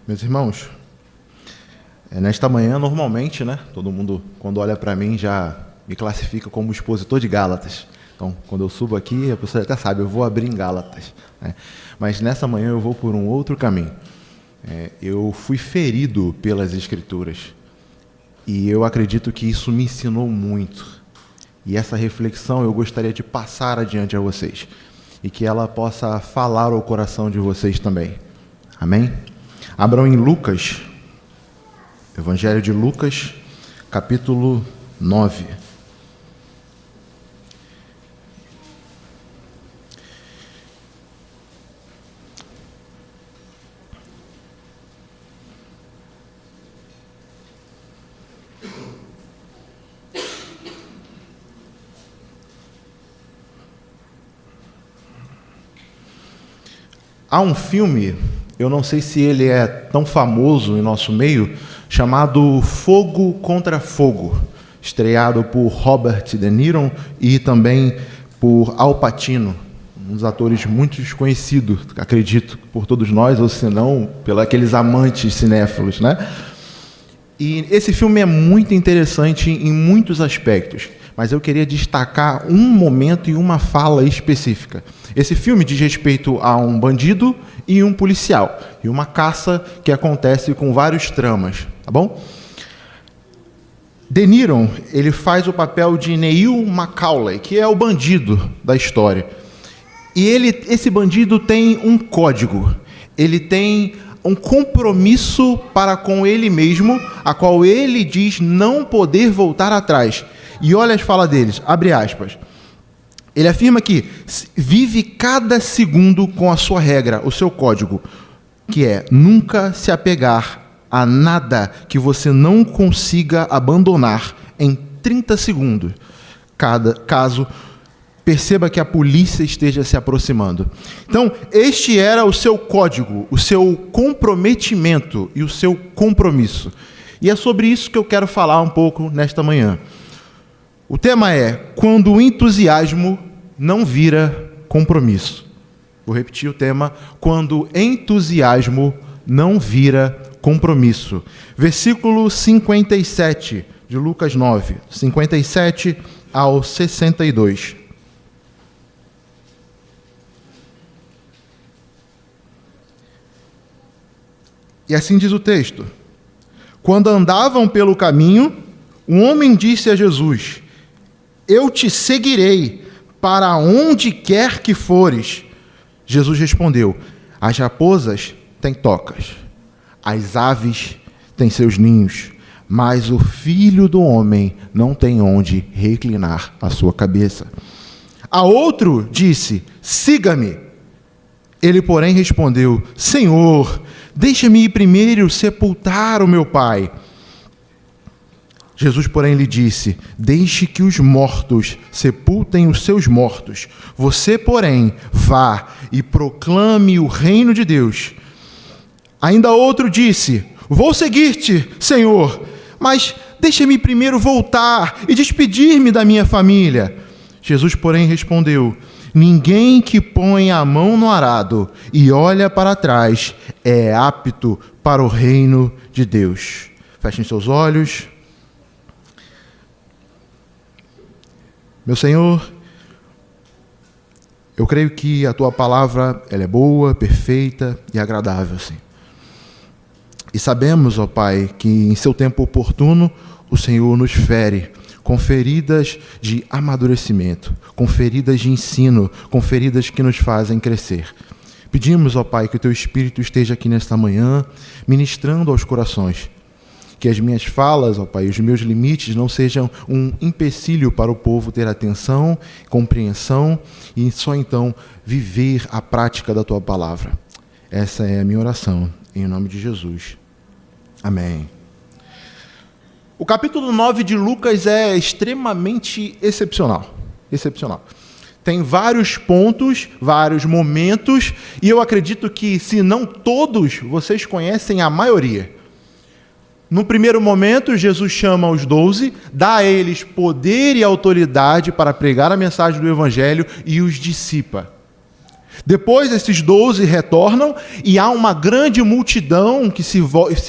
Meus irmãos, nesta manhã, normalmente, todo mundo, quando olha para mim, já me classifica como expositor de Gálatas. Então, quando eu subo aqui, a pessoa até sabe, eu vou abrir em Gálatas. Mas nessa manhã eu vou por um outro caminho. Eu fui ferido pelas Escrituras e eu acredito que isso me ensinou muito. E essa reflexão eu gostaria de passar adiante a vocês e que ela possa falar ao coração de vocês também. Amém? Abram em Lucas, Evangelho de Lucas, capítulo 9. Há um filme, eu não sei se ele é tão famoso em nosso meio, chamado Fogo contra Fogo, estreado por Robert De Niro e também por Al Pacino, um dos atores muito desconhecidos, acredito, por todos nós, ou se não, pelos aqueles amantes cinéfilos, E esse filme é muito interessante em muitos aspectos, mas eu queria destacar um momento e uma fala específica. Esse filme diz respeito a um bandido e um policial, e uma caça que acontece com vários tramas, tá bom? De Niro, ele faz o papel de Neil Macaulay, que é o bandido da história. E esse bandido tem um código, ele tem um compromisso para com ele mesmo, a qual ele diz não poder voltar atrás. E olha as falas deles, abre aspas. Ele afirma que vive cada segundo com a sua regra, o seu código, que é nunca se apegar a nada que você não consiga abandonar em 30 segundos, caso perceba que a polícia esteja se aproximando. Então, este era o seu código, o seu comprometimento e o seu compromisso. E é sobre isso que eu quero falar um pouco nesta manhã. O tema é quando o entusiasmo não vira compromisso. Vou repetir o tema, quando entusiasmo não vira compromisso. Versículo 57 de Lucas 9, 57 ao 62. E assim diz o texto: quando andavam pelo caminho, um homem disse a Jesus: eu te seguirei para onde quer que fores. Jesus respondeu: as raposas têm tocas, as aves têm seus ninhos, mas o Filho do Homem não tem onde reclinar a sua cabeça. A outro disse: siga-me. Ele, porém, respondeu: Senhor, deixa-me ir primeiro sepultar o meu pai. Jesus, porém, lhe disse: deixe que os mortos sepultem os seus mortos. Você, porém, vá e proclame o reino de Deus. Ainda outro disse: vou seguir-te, Senhor, mas deixe-me primeiro voltar e despedir-me da minha família. Jesus, porém, respondeu: ninguém que põe a mão no arado e olha para trás é apto para o reino de Deus. Fechem seus olhos. Meu Senhor, eu creio que a Tua palavra ela é boa, perfeita e agradável, sim. E sabemos, ó Pai, que em seu tempo oportuno o Senhor nos fere com feridas de amadurecimento, com feridas de ensino, com feridas que nos fazem crescer. Pedimos, ó Pai, que o Teu Espírito esteja aqui nesta manhã, ministrando aos corações. Que as minhas falas, ó Pai, os meus limites não sejam um empecilho para o povo ter atenção, compreensão e só então viver a prática da Tua palavra. Essa é a minha oração, em nome de Jesus. Amém. O capítulo 9 de Lucas é extremamente excepcional. Tem vários pontos, vários momentos, e eu acredito que, se não todos, vocês conhecem a maioria. No primeiro momento, Jesus chama os 12, dá a eles poder e autoridade para pregar a mensagem do Evangelho e os dissipa. Depois esses 12 retornam e há uma grande multidão que se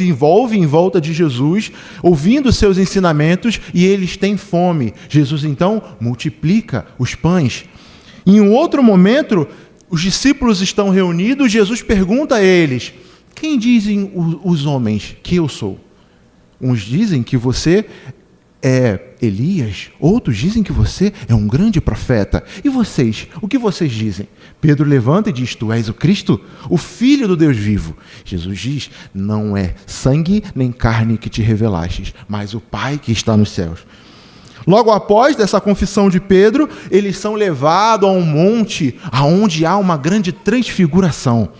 envolve em volta de Jesus, ouvindo seus ensinamentos, e eles têm fome. Jesus então multiplica os pães. Em um outro momento, os discípulos estão reunidos, Jesus pergunta a eles: quem dizem os homens que eu sou? Uns dizem que você é Elias, outros dizem que você é um grande profeta. E vocês, o que vocês dizem? Pedro levanta e diz: tu és o Cristo, o Filho do Deus vivo. Jesus diz: não é sangue nem carne que te revelastes, mas o Pai que está nos céus. Logo após dessa confissão de Pedro, eles são levados a um monte onde há uma grande transfiguração.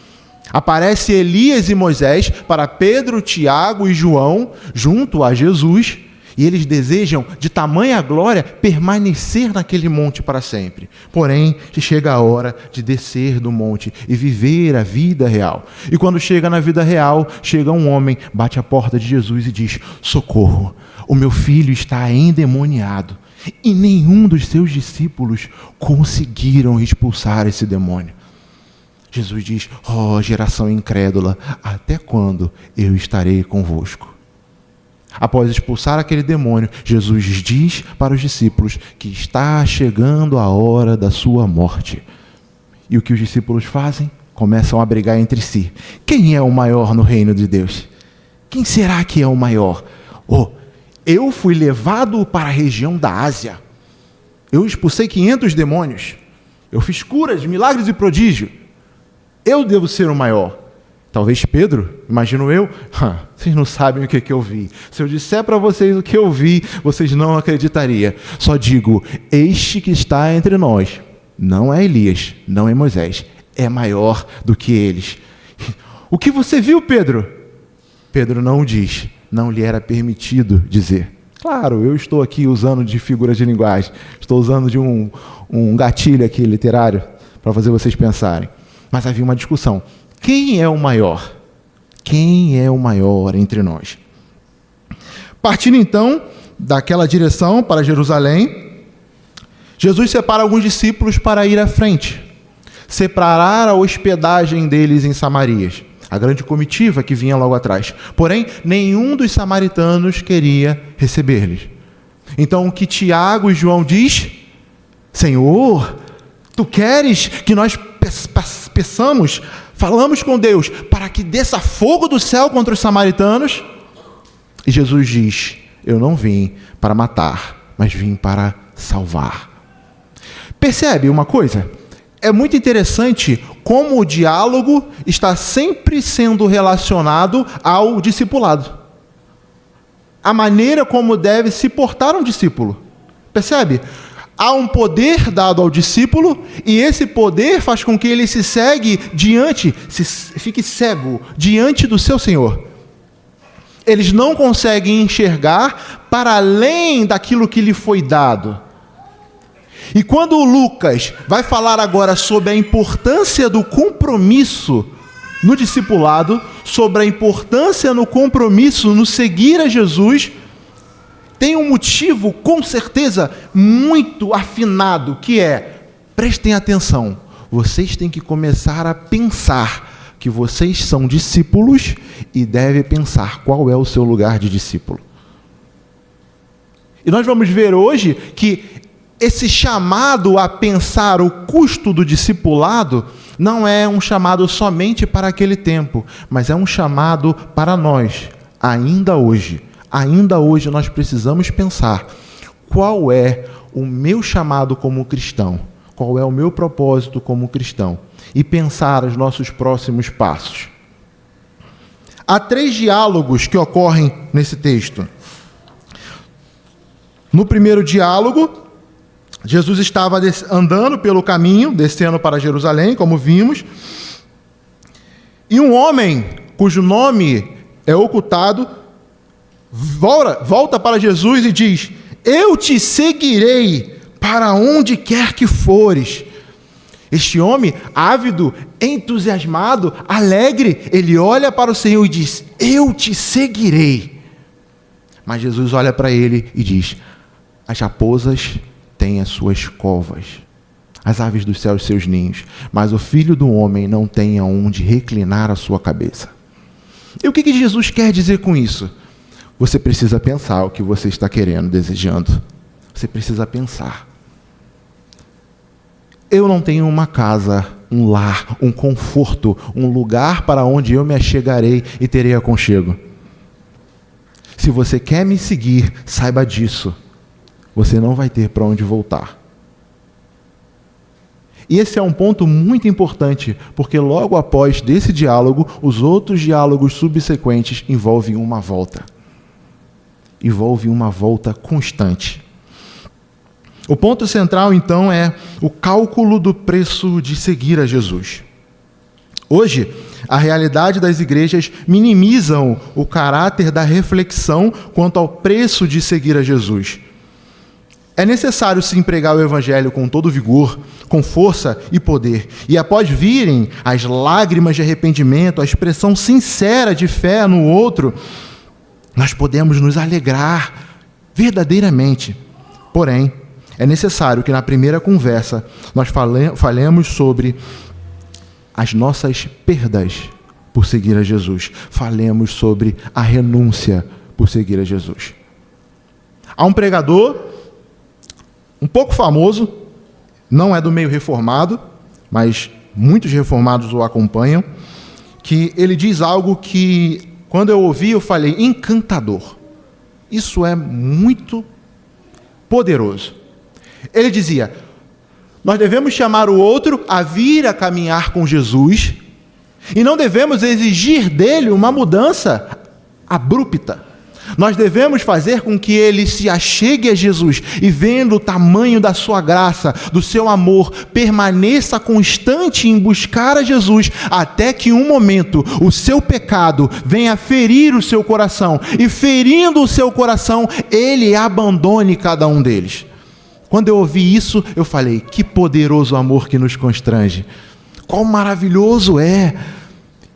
Aparece Elias e Moisés para Pedro, Tiago e João, junto a Jesus, e eles desejam, de tamanha glória, permanecer naquele monte para sempre. Porém, chega a hora de descer do monte e viver a vida real. E quando chega na vida real, chega um homem, bate a porta de Jesus e diz: socorro, o meu filho está endemoniado. E nenhum dos seus discípulos conseguiram expulsar esse demônio. Jesus diz: ó geração incrédula, até quando eu estarei convosco? Após expulsar aquele demônio, Jesus diz para os discípulos que está chegando a hora da sua morte. E o que os discípulos fazem? Começam a brigar entre si. Quem é o maior no reino de Deus? Quem será que é o maior? Eu fui levado para a região da Ásia. Eu expulsei 500 demônios. Eu fiz curas, milagres e prodígio. Eu devo ser o maior. Talvez Pedro, imagino eu, vocês não sabem o que eu vi. Se eu disser para vocês o que eu vi, vocês não acreditariam. Só digo: este que está entre nós não é Elias, não é Moisés, é maior do que eles. O que você viu, Pedro? Pedro não diz, não lhe era permitido dizer. Claro, eu estou aqui usando de figuras de linguagem, estou usando de um gatilho aqui literário para fazer vocês pensarem. Mas havia uma discussão. Quem é o maior? Quem é o maior entre nós? Partindo então daquela direção para Jerusalém, Jesus separa alguns discípulos para ir à frente, separar a hospedagem deles em Samarias, a grande comitiva que vinha logo atrás. Porém, nenhum dos samaritanos queria receber-lhes. Então, o que Tiago e João diz? Senhor, tu queres que nós peçamos, falamos com Deus para que desça fogo do céu contra os samaritanos? E Jesus diz: eu não vim para matar, mas vim para salvar. Percebe uma coisa? É muito interessante como o diálogo está sempre sendo relacionado ao discipulado. A maneira como deve se portar um discípulo. Percebe? Há um poder dado ao discípulo, e esse poder faz com que ele fique cego diante do seu Senhor. Eles não conseguem enxergar para além daquilo que lhe foi dado. E quando o Lucas vai falar agora sobre a importância do compromisso no discipulado, sobre a importância no compromisso no seguir a Jesus, tem um motivo, com certeza, muito afinado, que é: prestem atenção, vocês têm que começar a pensar que vocês são discípulos e devem pensar qual é o seu lugar de discípulo. E nós vamos ver hoje que esse chamado a pensar o custo do discipulado não é um chamado somente para aquele tempo, mas é um chamado para nós, ainda hoje. Ainda hoje nós precisamos pensar: qual é o meu chamado como cristão? Qual é o meu propósito como cristão? E pensar os nossos próximos passos. Há 3 diálogos que ocorrem nesse texto. No primeiro diálogo, Jesus estava andando pelo caminho, descendo para Jerusalém, como vimos, e um homem, cujo nome é ocultado, volta para Jesus e diz: eu te seguirei para onde quer que fores. Este homem, ávido, entusiasmado, alegre, ele olha para o Senhor e diz: eu te seguirei. Mas Jesus olha para ele e diz: as raposas têm as suas covas, as aves do céu os seus ninhos, mas o Filho do Homem não tem aonde reclinar a sua cabeça. E o que Jesus quer dizer com isso? Você precisa pensar o que você está querendo, desejando. Você precisa pensar. Eu não tenho uma casa, um lar, um conforto, um lugar para onde eu me achegarei e terei aconchego. Se você quer me seguir, saiba disso. Você não vai ter para onde voltar. E esse é um ponto muito importante, porque logo após desse diálogo, os outros diálogos subsequentes envolvem uma volta. Envolve uma volta constante. O ponto central, então, é o cálculo do preço de seguir a Jesus. Hoje, a realidade das igrejas minimizam o caráter da reflexão quanto ao preço de seguir a Jesus. É necessário se pregar o Evangelho com todo vigor, com força e poder. E após virem as lágrimas de arrependimento, a expressão sincera de fé no outro, nós podemos nos alegrar verdadeiramente. Porém, é necessário que na primeira conversa nós falemos sobre as nossas perdas por seguir a Jesus. Falemos sobre a renúncia por seguir a Jesus. Há um pregador um pouco famoso, não é do meio reformado, mas muitos reformados o acompanham, que ele diz algo que, quando eu ouvi, eu falei, encantador. Isso é muito poderoso. Ele dizia, nós devemos chamar o outro a vir a caminhar com Jesus e não devemos exigir dele uma mudança abrupta. Nós devemos fazer com que ele se achegue a Jesus e, vendo o tamanho da sua graça, do seu amor, permaneça constante em buscar a Jesus, até que um momento o seu pecado venha ferir o seu coração, e ferindo o seu coração, ele abandone cada um deles. Quando eu ouvi isso, eu falei, que poderoso amor que nos constrange. Quão maravilhoso é!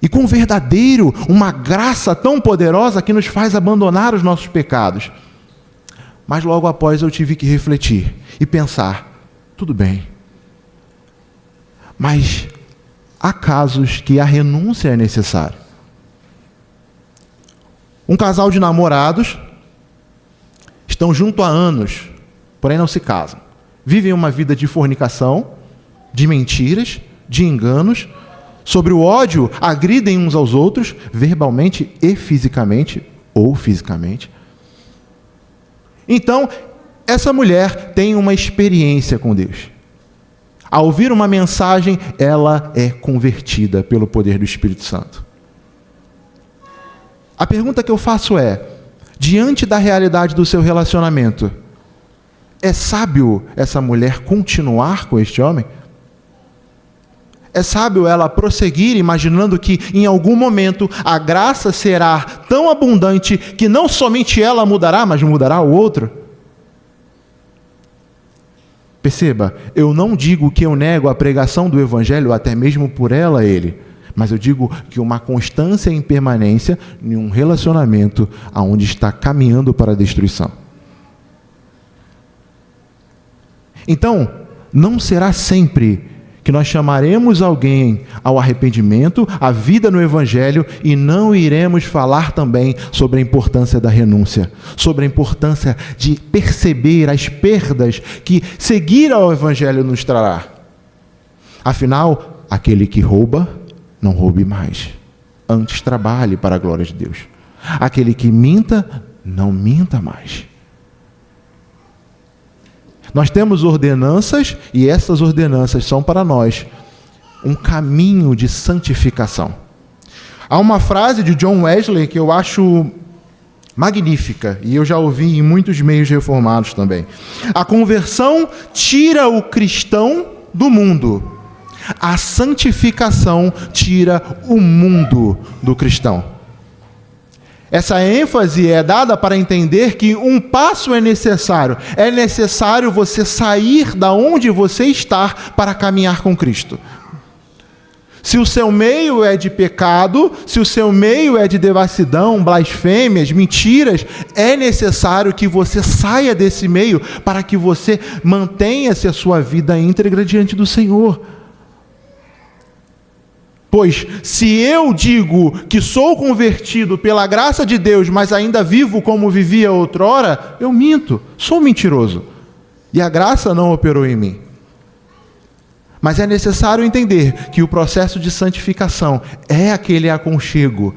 E quão verdadeiro, uma graça tão poderosa que nos faz abandonar os nossos pecados. Mas logo após eu tive que refletir e pensar, tudo bem, mas há casos que a renúncia é necessária. Um casal de namorados estão junto há anos, porém não se casam. Vivem uma vida de fornicação, de mentiras, de enganos. Sobre o ódio, agridem uns aos outros, verbalmente e fisicamente, ou fisicamente. Então, essa mulher tem uma experiência com Deus. Ao ouvir uma mensagem, ela é convertida pelo poder do Espírito Santo. A pergunta que eu faço é, diante da realidade do seu relacionamento, é sábio essa mulher continuar com este homem? É sábio ela prosseguir imaginando que em algum momento a graça será tão abundante que não somente ela mudará, mas mudará o outro? Perceba, eu não digo que eu nego a pregação do Evangelho, até mesmo por ela ele, mas eu digo que uma constância em permanência em um relacionamento aonde está caminhando para a destruição. Então, não será sempre que nós chamaremos alguém ao arrependimento, à vida no Evangelho, e não iremos falar também sobre a importância da renúncia, sobre a importância de perceber as perdas que seguir ao Evangelho nos trará. Afinal, aquele que rouba, não roube mais. Antes trabalhe para a glória de Deus. Aquele que minta, não minta mais. Nós temos ordenanças, e essas ordenanças são para nós um caminho de santificação. Há uma frase de John Wesley que eu acho magnífica, e eu já ouvi em muitos meios reformados também. A conversão tira o cristão do mundo. A santificação tira o mundo do cristão. Essa ênfase é dada para entender que um passo é necessário. É necessário você sair da onde você está para caminhar com Cristo. Se o seu meio é de pecado, se o seu meio é de devassidão, blasfêmias, mentiras, é necessário que você saia desse meio para que você mantenha-se a sua vida íntegra diante do Senhor. Pois, se eu digo que sou convertido pela graça de Deus, mas ainda vivo como vivia outrora, eu minto, sou mentiroso. E a graça não operou em mim. Mas é necessário entender que o processo de santificação é aquele aconchego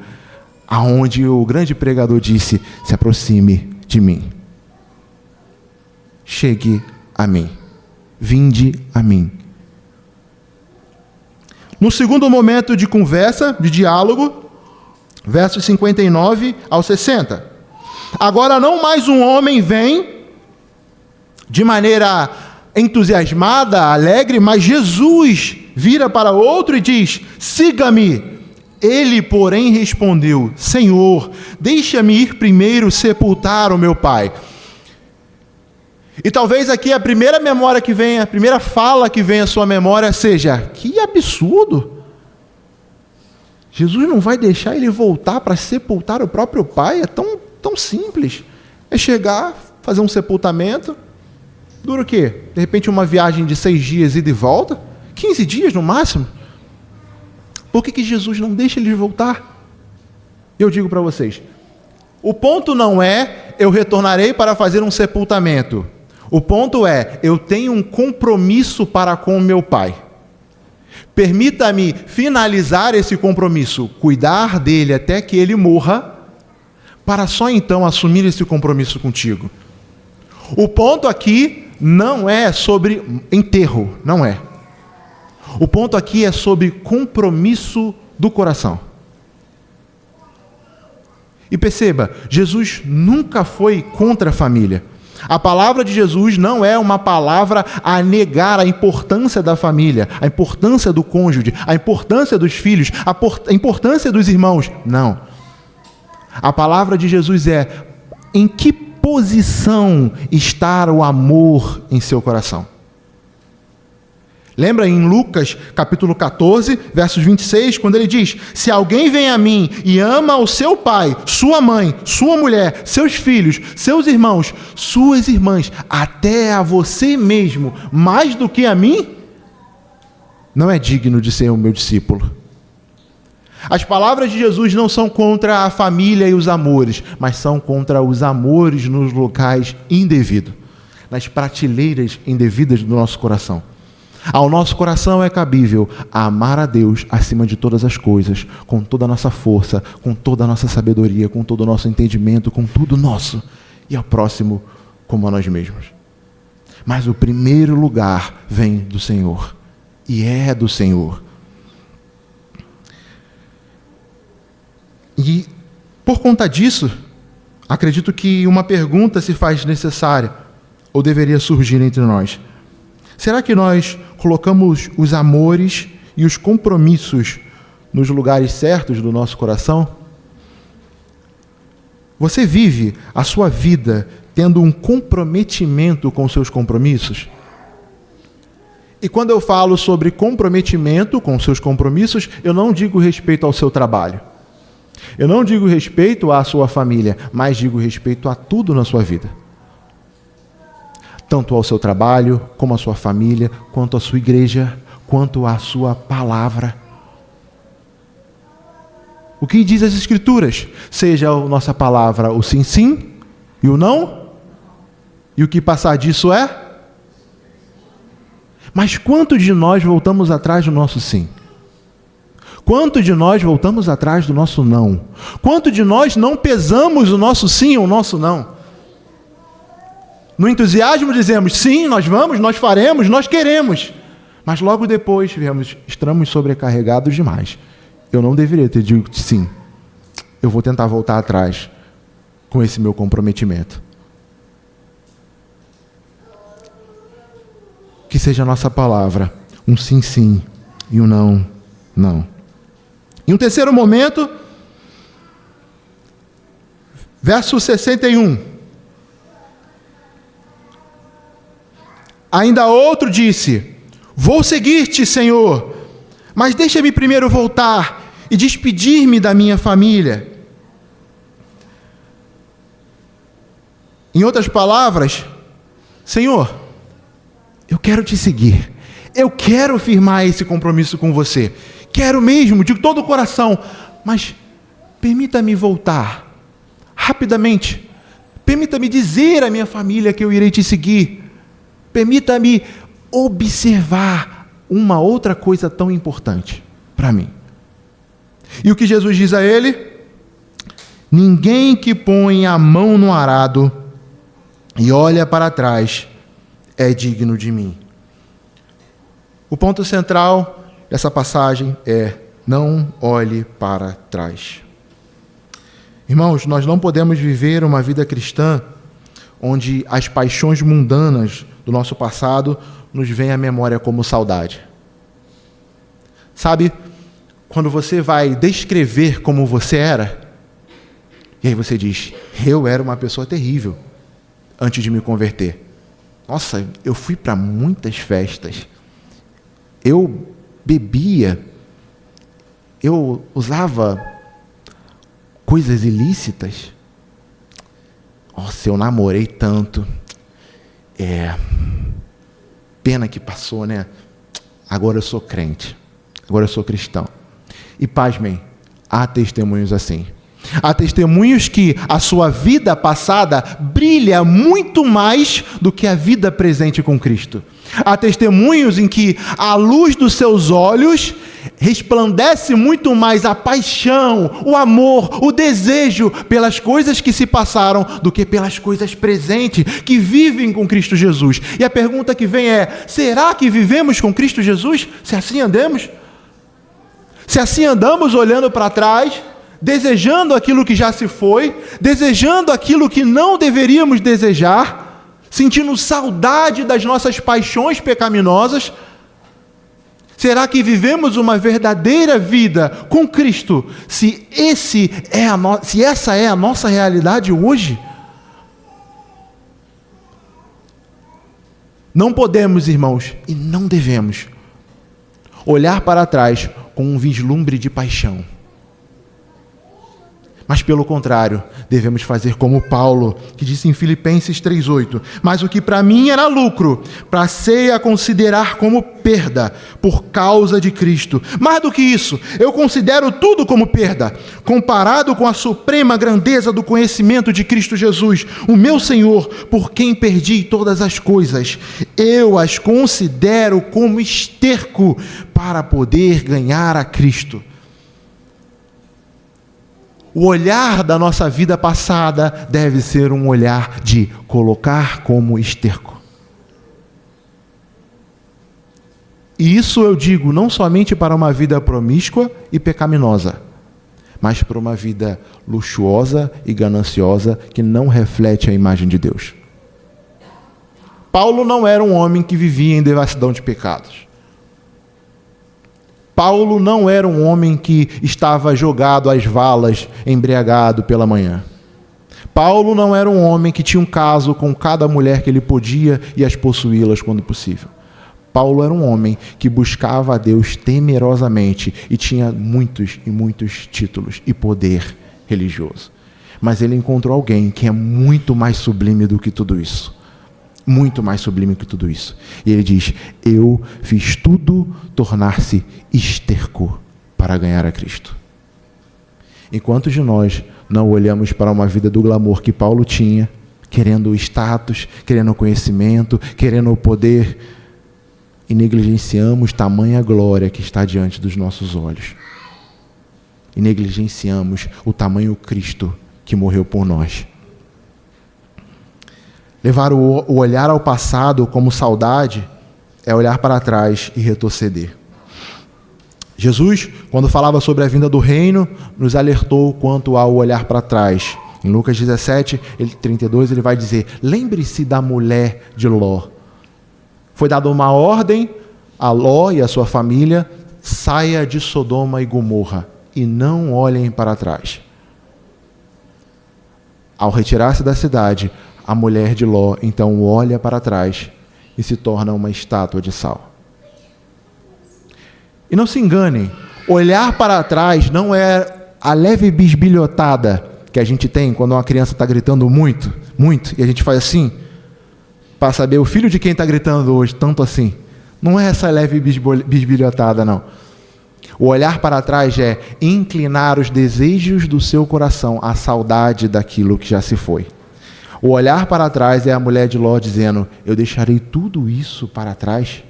aonde o grande pregador disse: se aproxime de mim. Chegue a mim. Vinde a mim. No segundo momento de conversa, de diálogo, versos 59 ao 60. Agora não mais um homem vem de maneira entusiasmada, alegre, mas Jesus vira para outro e diz: siga-me. Ele, porém, respondeu: Senhor, deixa-me ir primeiro sepultar o meu pai. E talvez aqui a primeira memória que vem, a primeira fala que vem à sua memória seja: que absurdo! Jesus não vai deixar ele voltar para sepultar o próprio pai? É tão simples. É chegar, fazer um sepultamento. Dura o quê? De repente uma viagem de 6 dias ida e volta? 15 dias no máximo? Por que Jesus não deixa eles voltar? Eu digo para vocês, o ponto não é eu retornarei para fazer um sepultamento. O ponto é, eu tenho um compromisso para com meu pai. Permita-me finalizar esse compromisso, cuidar dele até que ele morra, para só então assumir esse compromisso contigo. O ponto aqui não é sobre enterro, não é. O ponto aqui é sobre compromisso do coração. E perceba, Jesus nunca foi contra a família. A palavra de Jesus não é uma palavra a negar a importância da família, a importância do cônjuge, a importância dos filhos, a importância dos irmãos. Não. A palavra de Jesus é: em que posição está o amor em seu coração? Lembra em Lucas capítulo 14, versos 26, quando ele diz: se alguém vem a mim e ama o seu pai, sua mãe, sua mulher, seus filhos, seus irmãos, suas irmãs, até a você mesmo, mais do que a mim, não é digno de ser o meu discípulo. As palavras de Jesus não são contra a família e os amores, mas são contra os amores nos locais indevidos, nas prateleiras indevidas do nosso coração. Ao nosso coração é cabível amar a Deus acima de todas as coisas, com toda a nossa força, com toda a nossa sabedoria, com todo o nosso entendimento, com tudo nosso, e ao próximo como a nós mesmos. Mas o primeiro lugar vem do Senhor, e é do Senhor. E, por conta disso, acredito que uma pergunta se faz necessária, ou deveria surgir entre nós. Será que nós colocamos os amores e os compromissos nos lugares certos do nosso coração? Você vive a sua vida tendo um comprometimento com seus compromissos? E quando eu falo sobre comprometimento com seus compromissos, eu não digo respeito ao seu trabalho. Eu não digo respeito à sua família, mas digo respeito a tudo na sua vida. Tanto ao seu trabalho, como à sua família, quanto à sua igreja, quanto à sua palavra. O que diz as Escrituras? Seja a nossa palavra o sim, sim, e o não, e o que passar disso é? Mas quanto de nós voltamos atrás do nosso sim? Quanto de nós voltamos atrás do nosso não? Quanto de nós não pesamos o nosso sim ou o nosso não? No entusiasmo dizemos, sim, nós vamos, nós faremos, nós queremos. Mas logo depois vemos, estamos sobrecarregados demais. Eu não deveria ter dito sim. Eu vou tentar voltar atrás com esse meu comprometimento. Que seja a nossa palavra um sim, sim e um não, não. Em um terceiro momento, verso 61. Ainda outro disse, vou seguir-te, Senhor, Mas deixa-me primeiro voltar e despedir-me da minha família. Em outras palavras, Senhor, eu quero te seguir. Eu quero firmar esse compromisso com você. Quero mesmo, de todo o coração. Mas permita-me voltar rapidamente. Permita-me dizer à minha família que eu irei te seguir. Permita-me observar uma outra coisa tão importante para mim. E o que Jesus diz a ele? Ninguém que põe a mão no arado e olha para trás é digno de mim. O ponto central dessa passagem é: não olhe para trás. Irmãos, nós não podemos viver uma vida cristã onde as paixões mundanas do nosso passado nos vêm à memória como saudade. Sabe, quando você vai descrever como você era, e aí você diz: eu era uma pessoa terrível antes de me converter. Nossa, eu fui para muitas festas. Eu bebia. Eu usava coisas ilícitas. Nossa, eu namorei tanto. Pena que passou, né? Agora eu sou crente. Agora eu sou cristão. E pasmem, há testemunhos assim. Há testemunhos que a sua vida passada brilha muito mais do que a vida presente com Cristo. Há testemunhos em que a luz dos seus olhos resplandece muito mais a paixão, o amor, o desejo pelas coisas que se passaram do que pelas coisas presentes, que vivem com Cristo Jesus. E a pergunta que vem é: será que vivemos com Cristo Jesus? Se assim andamos? Se assim andamos olhando para trás, desejando aquilo que já se foi, desejando aquilo que não deveríamos desejar, sentindo saudade das nossas paixões pecaminosas? Será que vivemos uma verdadeira vida com Cristo, se essa é a nossa realidade hoje? Não podemos, irmãos, e não devemos olhar para trás com um vislumbre de paixão. Mas, pelo contrário, devemos fazer como Paulo, que disse em Filipenses 3,8: mas o que para mim era lucro, passei a considerar como perda, por causa de Cristo. Mais do que isso, eu considero tudo como perda, comparado com a suprema grandeza do conhecimento de Cristo Jesus, o meu Senhor, por quem perdi todas as coisas. Eu as considero como esterco para poder ganhar a Cristo. O olhar da nossa vida passada deve ser um olhar de colocar como esterco. E isso eu digo não somente para uma vida promíscua e pecaminosa, mas para uma vida luxuosa e gananciosa que não reflete a imagem de Deus. Paulo não era um homem que vivia em devassidão de pecados. Paulo não era um homem que estava jogado às valas, embriagado pela manhã. Paulo não era um homem que tinha um caso com cada mulher que ele podia e as possuí-las quando possível. Paulo era um homem que buscava a Deus temerosamente e tinha muitos e muitos títulos e poder religioso. Mas ele encontrou alguém que é muito mais sublime do que tudo isso. Muito mais sublime que tudo isso. E ele diz: eu fiz tudo tornar-se esterco para ganhar a Cristo. Enquanto de nós não olhamos para uma vida do glamour que Paulo tinha, querendo status, querendo conhecimento, querendo o poder, e negligenciamos tamanha glória que está diante dos nossos olhos. E negligenciamos o tamanho Cristo que morreu por nós. Levar o olhar ao passado como saudade é olhar para trás e retroceder. Jesus, quando falava sobre a vinda do reino, nos alertou quanto ao olhar para trás. Em Lucas 17, 32, ele vai dizer: lembre-se da mulher de Ló. Foi dada uma ordem a Ló e a sua família: saia de Sodoma e Gomorra e não olhem para trás. Ao retirar-se da cidade, a mulher de Ló então olha para trás e se torna uma estátua de sal. E não se enganem, olhar para trás não é a leve bisbilhotada que a gente tem quando uma criança está gritando muito, muito, e a gente faz assim, para saber o filho de quem está gritando hoje, tanto assim. Não é essa leve bisbilhotada, não. O olhar para trás é inclinar os desejos do seu coração à saudade daquilo que já se foi. O olhar para trás é a mulher de Ló dizendo, eu deixarei tudo isso para trás?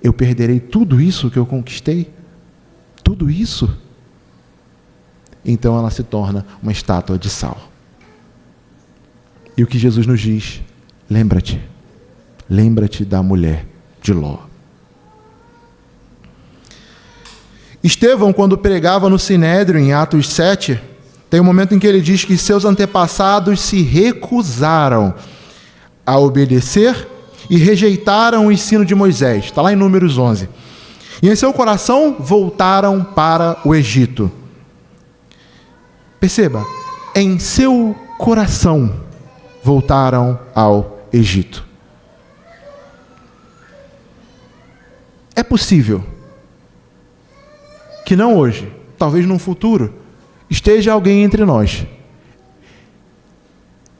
Eu perderei tudo isso que eu conquistei? Tudo isso? Então ela se torna uma estátua de sal. E o que Jesus nos diz? Lembra-te da mulher de Ló. Estevão, quando pregava no Sinédrio, em Atos 7, tem um momento em que ele diz que seus antepassados se recusaram a obedecer e rejeitaram o ensino de Moisés. Está lá em Números 11. E em seu coração voltaram para o Egito. Perceba, em seu coração voltaram ao Egito. É possível que não hoje, talvez num futuro, esteja alguém entre nós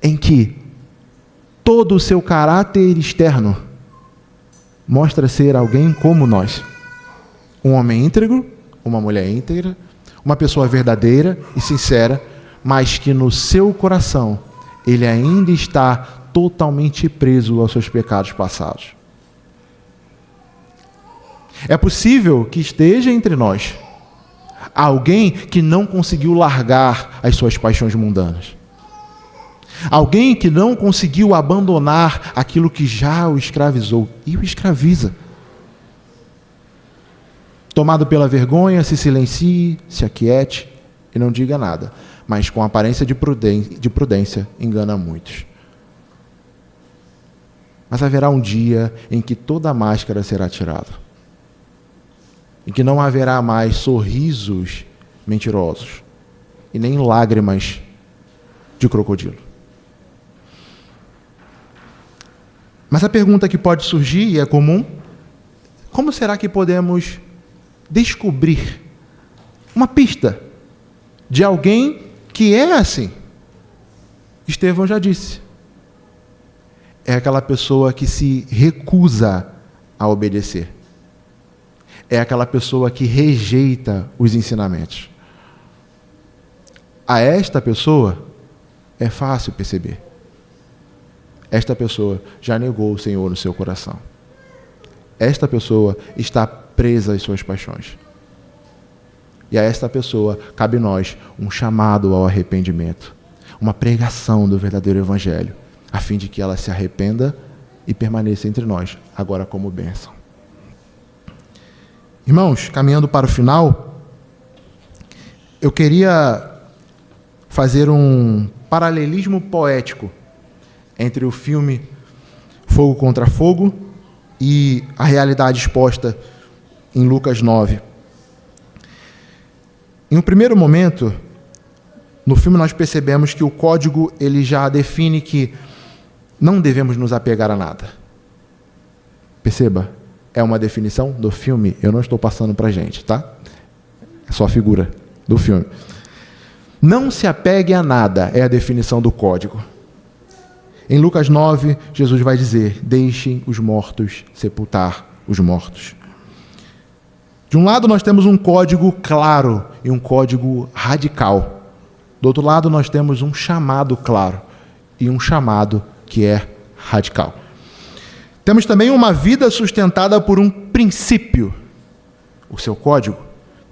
em que todo o seu caráter externo mostra ser alguém como nós. Um homem íntegro, uma mulher íntegra, uma pessoa verdadeira e sincera, mas que no seu coração ele ainda está totalmente preso aos seus pecados passados. É possível que esteja entre nós alguém que não conseguiu largar as suas paixões mundanas. Alguém que não conseguiu abandonar aquilo que já o escravizou e o escraviza. Tomado pela vergonha, se silencie, se aquiete e não diga nada, mas com aparência de prudência engana muitos. Mas haverá um dia em que toda a máscara será tirada. Em que não haverá mais sorrisos mentirosos e nem lágrimas de crocodilo. Mas a pergunta que pode surgir, e é comum, como será que podemos descobrir uma pista de alguém que é assim? Estevão já disse. É aquela pessoa que se recusa a obedecer. É aquela pessoa que rejeita os ensinamentos. A esta pessoa é fácil perceber. Esta pessoa já negou o Senhor no seu coração. Esta pessoa está presa às suas paixões. E a esta pessoa cabe nós um chamado ao arrependimento, uma pregação do verdadeiro evangelho, a fim de que ela se arrependa e permaneça entre nós, agora como bênção. Irmãos, caminhando para o final, eu queria fazer um paralelismo poético entre o filme Fogo contra Fogo e a realidade exposta em Lucas 9. Em um primeiro momento, no filme nós percebemos que o código ele já define que não devemos nos apegar a nada. Perceba, é uma definição do filme, eu não estou passando para a gente, tá? É só a figura do filme. Não se apegue a nada, é a definição do código. Em Lucas 9, Jesus vai dizer, deixem os mortos sepultar os mortos. De um lado nós temos um código claro e um código radical. Do outro lado nós temos um chamado claro e um chamado que é radical. Temos também uma vida sustentada por um princípio, o seu código.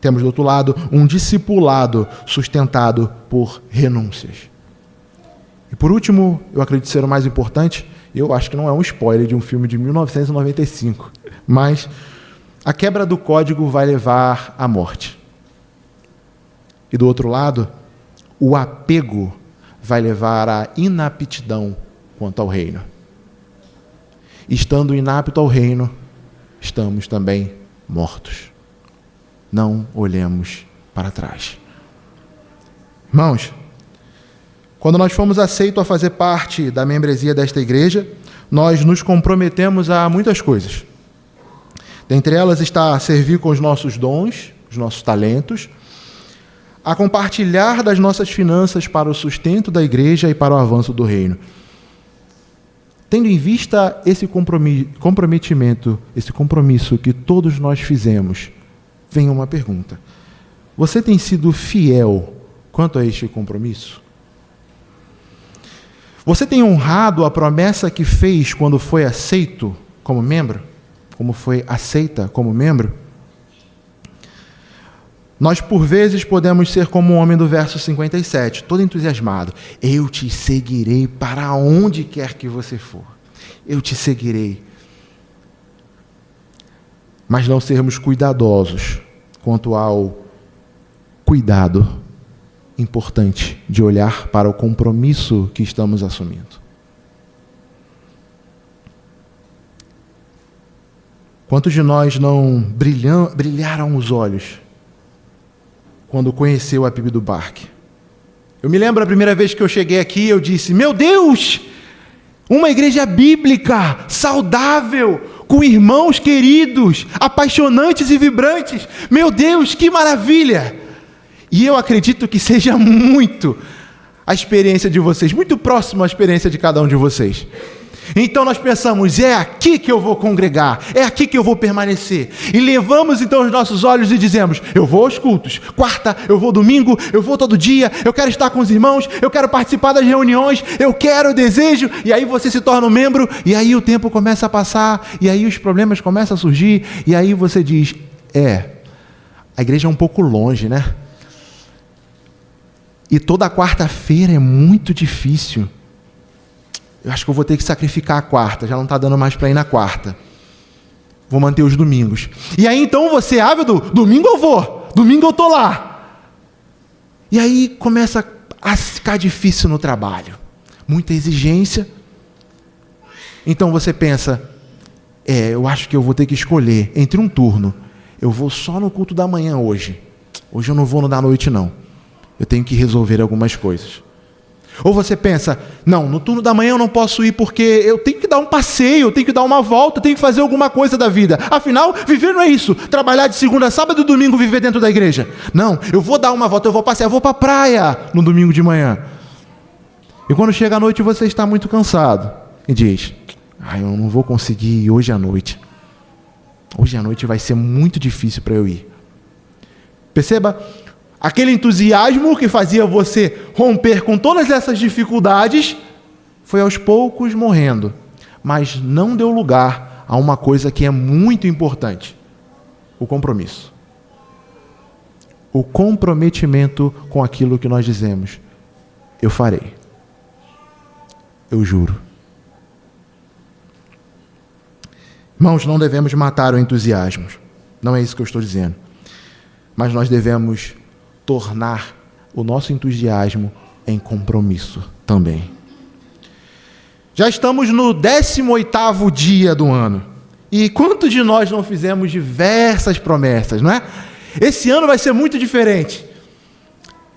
Temos do outro lado um discipulado sustentado por renúncias. E por último, eu acredito ser o mais importante, eu acho que não é um spoiler de um filme de 1995, mas a quebra do código vai levar à morte. E do outro lado, o apego vai levar à inaptidão quanto ao reino. Estando inapto ao reino, estamos também mortos. Não olhemos para trás. Irmãos, quando nós fomos aceitos a fazer parte da membresia desta igreja, nós nos comprometemos a muitas coisas. Dentre elas está a servir com os nossos dons, os nossos talentos, a compartilhar das nossas finanças para o sustento da igreja e para o avanço do reino. Tendo em vista esse comprometimento, esse compromisso que todos nós fizemos, vem uma pergunta. Você tem sido fiel quanto a este compromisso? Você tem honrado a promessa que fez quando foi aceito como membro? Como foi aceita como membro? Nós, por vezes, podemos ser como o homem do verso 57, todo entusiasmado. Eu te seguirei para onde quer que você for. Eu te seguirei. Mas não sermos cuidadosos quanto ao cuidado importante de olhar para o compromisso que estamos assumindo. Quantos de nós não brilharam os olhos quando conheceu a PIB do Barque? Eu me lembro a primeira vez que eu cheguei aqui, eu disse, meu Deus, uma igreja bíblica, saudável, com irmãos queridos, apaixonantes e vibrantes. Meu Deus, que maravilha! E eu acredito que seja muito a experiência de vocês, muito próximo à experiência de cada um de vocês. Então nós pensamos, é aqui que eu vou congregar, é aqui que eu vou permanecer. E levamos então os nossos olhos e dizemos, eu vou aos cultos, quarta, eu vou domingo, eu vou todo dia, eu quero estar com os irmãos, eu quero participar das reuniões, eu quero, eu desejo. E aí você se torna um membro, e aí o tempo começa a passar, e aí os problemas começam a surgir, e aí você diz, a igreja é um pouco longe, né? E toda quarta-feira é muito difícil. Eu acho que eu vou ter que sacrificar a quarta, já não está dando mais para ir na quarta. Vou manter os domingos. E aí então você, ávido, domingo eu vou, domingo eu estou lá. E aí começa a ficar difícil no trabalho. Muita exigência. Então você pensa, eu acho que eu vou ter que escolher entre um turno. Eu vou só no culto da manhã hoje. Hoje eu não vou no da noite não. Eu tenho que resolver algumas coisas. Ou você pensa, não, no turno da manhã eu não posso ir porque eu tenho que dar um passeio, eu tenho que dar uma volta, eu tenho que fazer alguma coisa da vida. Afinal, viver não é isso. Trabalhar de segunda a sábado e domingo, viver dentro da igreja. Não, eu vou dar uma volta, eu vou passear, eu vou para a praia no domingo de manhã. E quando chega a noite você está muito cansado e diz, eu não vou conseguir ir hoje à noite. Hoje à noite vai ser muito difícil para eu ir. Perceba, aquele entusiasmo que fazia você romper com todas essas dificuldades foi aos poucos morrendo, mas não deu lugar a uma coisa que é muito importante: o compromisso. O comprometimento com aquilo que nós dizemos. Eu farei. Eu juro. Irmãos, não devemos matar o entusiasmo. Não é isso que eu estou dizendo. Mas nós devemos tornar o nosso entusiasmo em compromisso também. Já estamos no 18º dia do ano. E quantos de nós não fizemos diversas promessas, não é? Esse ano vai ser muito diferente.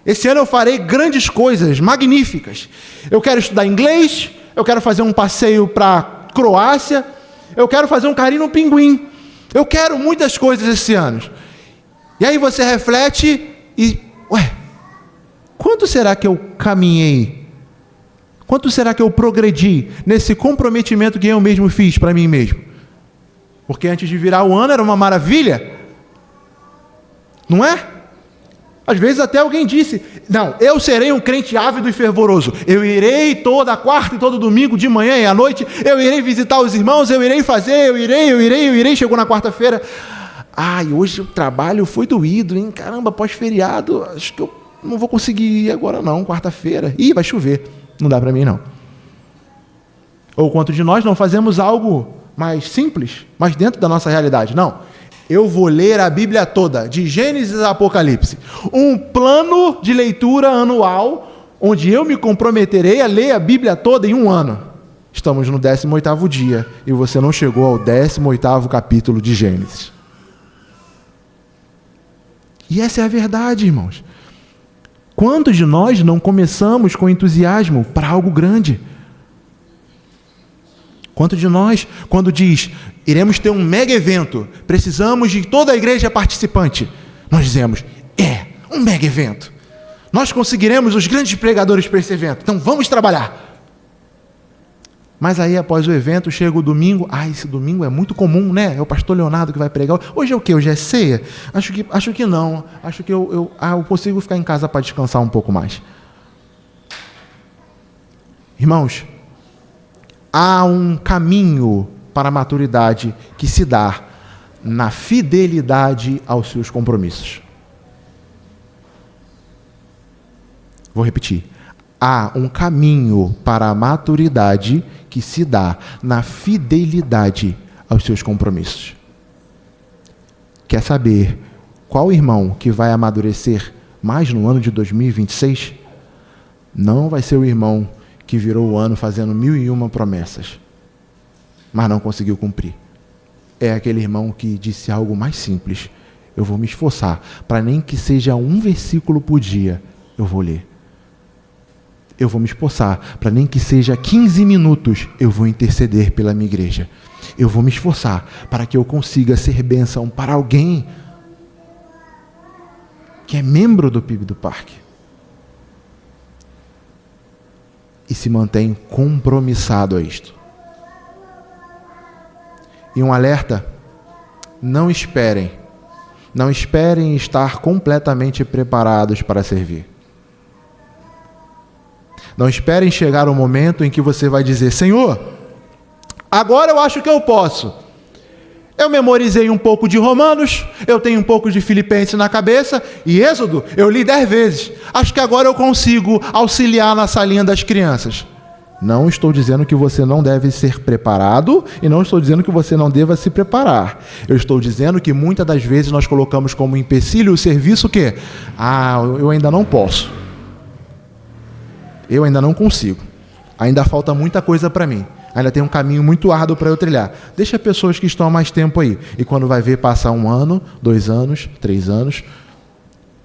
Esse ano eu farei grandes coisas, magníficas. Eu quero estudar inglês, eu quero fazer um passeio para a Croácia, eu quero fazer um carinho no Pinguim. Eu quero muitas coisas esse ano. E aí você reflete e, quanto será que eu caminhei? Quanto será que eu progredi nesse comprometimento que eu mesmo fiz para mim mesmo? Porque antes de virar o ano era uma maravilha. Não é? Às vezes até alguém disse, não, eu serei um crente ávido e fervoroso. Eu irei toda quarta e todo domingo, de manhã e à noite, eu irei visitar os irmãos, eu irei fazer, eu irei. Chegou na quarta-feira, e hoje o trabalho foi doído, hein? Caramba, pós-feriado, acho que eu não vou conseguir ir agora não, quarta-feira. Vai chover. Não dá para mim não. Ou quanto de nós não fazemos algo mais simples, mais dentro da nossa realidade? Não. Eu vou ler a Bíblia toda, de Gênesis a Apocalipse. Um plano de leitura anual, onde eu me comprometerei a ler a Bíblia toda em um ano. Estamos no 18º dia e você não chegou ao 18º capítulo de Gênesis. E essa é a verdade, irmãos. Quantos de nós não começamos com entusiasmo para algo grande? Quanto de nós, quando diz, iremos ter um mega evento, precisamos de toda a igreja participante, nós dizemos, um mega evento. Nós conseguiremos os grandes pregadores para esse evento, então vamos trabalhar. Mas aí, após o evento, chega o domingo. Esse domingo é muito comum, né? É o pastor Leonardo que vai pregar. Hoje é o quê? Hoje é ceia? Acho que não. Acho que eu consigo ficar em casa para descansar um pouco mais. Irmãos, há um caminho para a maturidade que se dá na fidelidade aos seus compromissos. Vou repetir. Há um caminho para a maturidade que se dá na fidelidade aos seus compromissos. Quer saber qual irmão que vai amadurecer mais no ano de 2026? Não vai ser o irmão que virou o ano fazendo 1001 promessas, mas não conseguiu cumprir. É aquele irmão que disse algo mais simples. Eu vou me esforçar para nem que seja um versículo por dia, eu vou ler. Eu vou me esforçar para nem que seja 15 minutos, eu vou interceder pela minha igreja. Eu vou me esforçar para que eu consiga ser bênção para alguém que é membro do PIB do Parque. E se mantém compromissado a isto. E um alerta, não esperem estar completamente preparados para servir. Não esperem chegar o momento em que você vai dizer, Senhor, agora eu acho que eu posso. Eu memorizei um pouco de Romanos, eu tenho um pouco de Filipenses na cabeça, e Êxodo eu li 10 vezes. Acho que agora eu consigo auxiliar na salinha das crianças. Não estou dizendo que você não deve ser preparado, e não estou dizendo que você não deva se preparar. Eu estou dizendo que muitas das vezes nós colocamos como empecilho o serviço que, eu ainda não posso. Eu ainda não consigo. Ainda falta muita coisa para mim. Ainda tem um caminho muito árduo para eu trilhar. Deixa pessoas que estão há mais tempo aí. E quando vai ver passar 1 ano, 2 anos, 3 anos,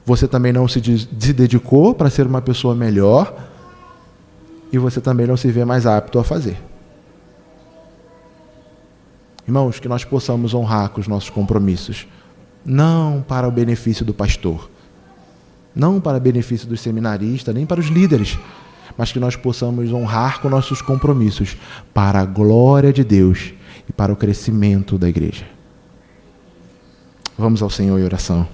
você também não se dedicou para ser uma pessoa melhor e você também não se vê mais apto a fazer. Irmãos, que nós possamos honrar com os nossos compromissos. Não para o benefício do pastor. Não para o benefício dos seminaristas, nem para os líderes. Mas que nós possamos honrar com nossos compromissos para a glória de Deus e para o crescimento da igreja. Vamos ao Senhor em oração.